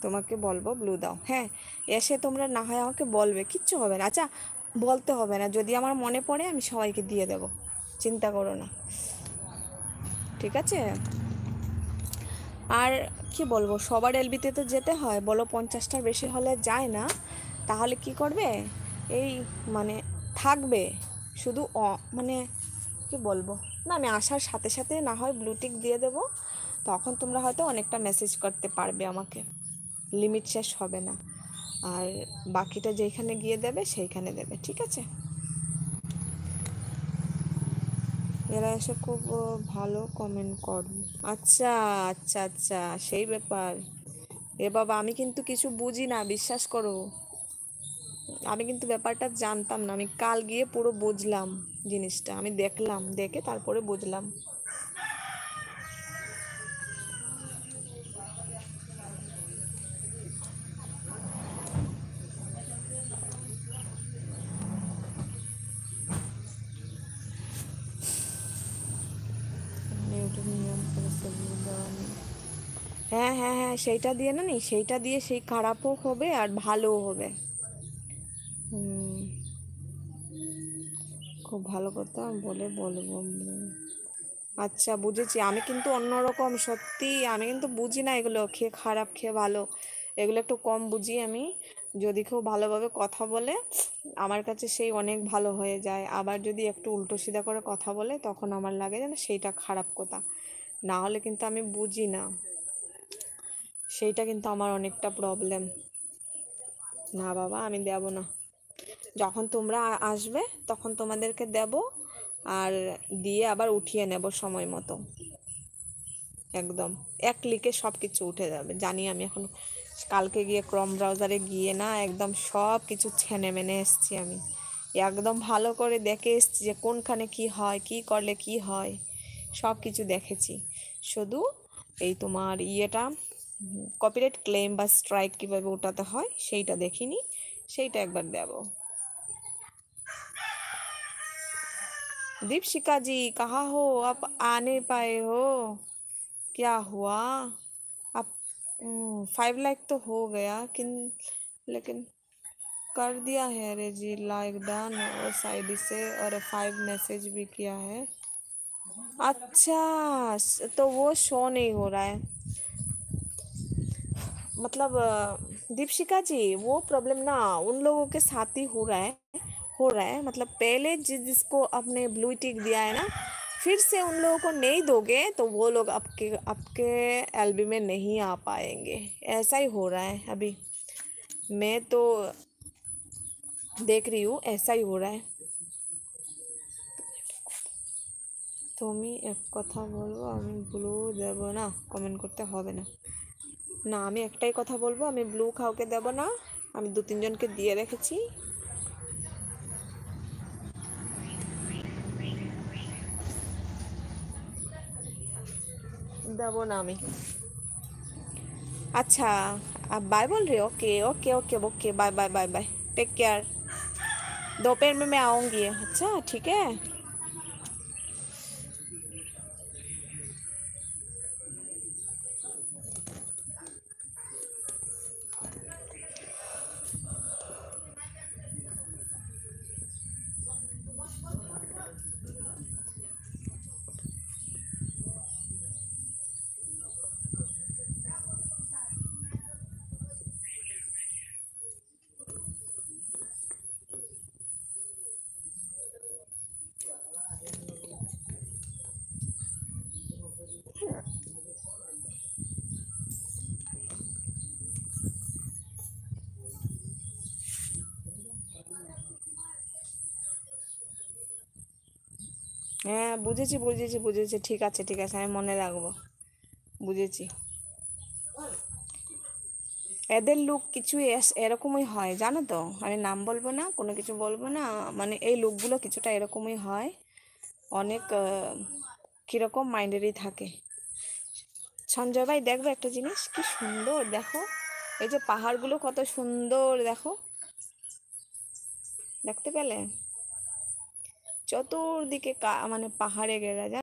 তোমাকে বলবো ব্লু দাও, হ্যাঁ। এসে তোমরা না হয় আমাকে বলবে, কিচ্ছু হবে না। আচ্ছা, বলতে হবে না, যদি আমার মনে পড়ে আমি সবাইকে দিয়ে দেব, চিন্তা করো না, ঠিক আছে? আর কি বলবো, সবার এলবিতে তো যেতে হয়, বলো 50টার বেশি হলে যায় না। তাহলে কি করবে, এই মানে থাকবে শুধু মানে কি বলবো, না আমি আসার সাথে সাথে না হয় ব্লুটিক দিয়ে দেবো, তখন তোমরা হয়তো অনেকটা মেসেজ করতে পারবে আমাকে, লিমিট শেষ হবে না। আর বাকিটা যেখানে গিয়ে দেবে সেইখানে দেবে, ঠিক আছে? এরা এসে খুব ভালো কমেন্ট কর। আচ্ছা আচ্ছা আচ্ছা, সেই ব্যাপার। এ বাবা, আমি কিন্তু কিছু বুঝি না, বিশ্বাস করো। আমি কিন্তু ব্যাপারটা জানতাম না, আমি কাল গিয়ে পুরো বুঝলাম জিনিসটা, আমি দেখলাম, দেখে তারপরে বুঝলাম। হ্যাঁ হ্যাঁ হ্যাঁ, সেইটা দিয়ে না, নি সেইটা দিয়ে সেই খারাপও হবে আর ভালোও হবে। হুম, খুব ভালো কথা বলে বলবো। আচ্ছা বুঝেছি, আমি কিন্তু অন্যরকম, সত্যি আমি কিন্তু বুঝি না এগুলো, খেয়ে খারাপ খেয়ে ভালো, এগুলো একটু কম বুঝি আমি। যদি কেউ ভালোভাবে কথা বলে আমার কাছে সেই অনেক ভালো হয়ে যায়, আবার যদি একটু উল্টো সিধা করে কথা বলে তখন আমার লাগে যেন সেইটা খারাপ কথা, না হলে কিন্তু আমি বুঝি না, সেইটা কিন্তু আমার অনেকটা প্রবলেম। না বাবা, আমি দেব না, যখন তোমরা আসবে তখন তোমাদেরকে দেব, আর দিয়ে আবার উঠিয়ে নেব সময় মতো, একদম এক ক্লিকে সব কিছু উঠে যাবে জানি আমি এখন। কালকে গিয়ে ক্রোম ব্রাউজারে গিয়ে না একদম সব কিছু ছেনে মেনে এসছি আমি, একদম ভালো করে দেখে এসছি যে কোনখানে কি হয়, কি করলে কি হয়, সব কিছু দেখেছি। শুধু এই তোমার ইয়েটা, কপিরাইট ক্লেম বা স্ট্রাইক কীভাবে ওঠাতে হয় সেইটা দেখিনি, সেইটা একবার দেব। दीपशिका जी कहाँ हो, आप आ नहीं पाए हो, क्या हुआ? आप 5 लाख तो हो गया लेकिन कर दिया है रे जी, लाइक डन और साइड से, और 5 मैसेज भी किया है। अच्छा, तो वो शो नहीं हो रहा है, मतलब दीपशिका जी वो प्रॉब्लम ना उन लोगों के साथ ही हो रहा है, मतलब पहले जिसको आपने ब्लू टिक दिया है ना, फिर से उन लोगों को नहीं दोगे तो वो लोग आपके आपके एलबी में नहीं आ पाएंगे, ऐसा ही हो रहा है अभी। मैं तो देख रही हूँ, ऐसा ही हो रहा है। তুমি এক কথা বলবো, আমি ব্লু দেব না, কমেন্ট করতে হবে না। না, আমি একটাই কথা বলবো, আমি ব্লু কাউকে দেব না, আমি 2-3 জনকে দিয়ে রেখেছি, দেব না আমি। अच्छा, आप बाय बोल रहे हो, okay okay okay okay, bye bye bye bye, take care, दोपहर में मैं आऊँगी, अच्छा ठीक है। হ্যাঁ বুঝেছি বুঝেছি বুঝেছি, ঠিক আছে ঠিক আছে, আমি মনে রাখবো, বুঝেছি। এদের লুক কিছু এরকমই হয় জানো তো, আমি নাম বলবো না, কোনো কিছু বলবো না, মানে এই লুকগুলো কিছুটা এরকমই হয়, অনেক কীরকম মাইন্ডেরই থাকে। সঞ্জয় ভাই দেখবে একটা জিনিস, কি সুন্দর দেখো, এই যে পাহাড়গুলো কত সুন্দর দেখো, দেখতে পেলে? চতুর্দিকে মানে পাহাড়ে ঘেরা,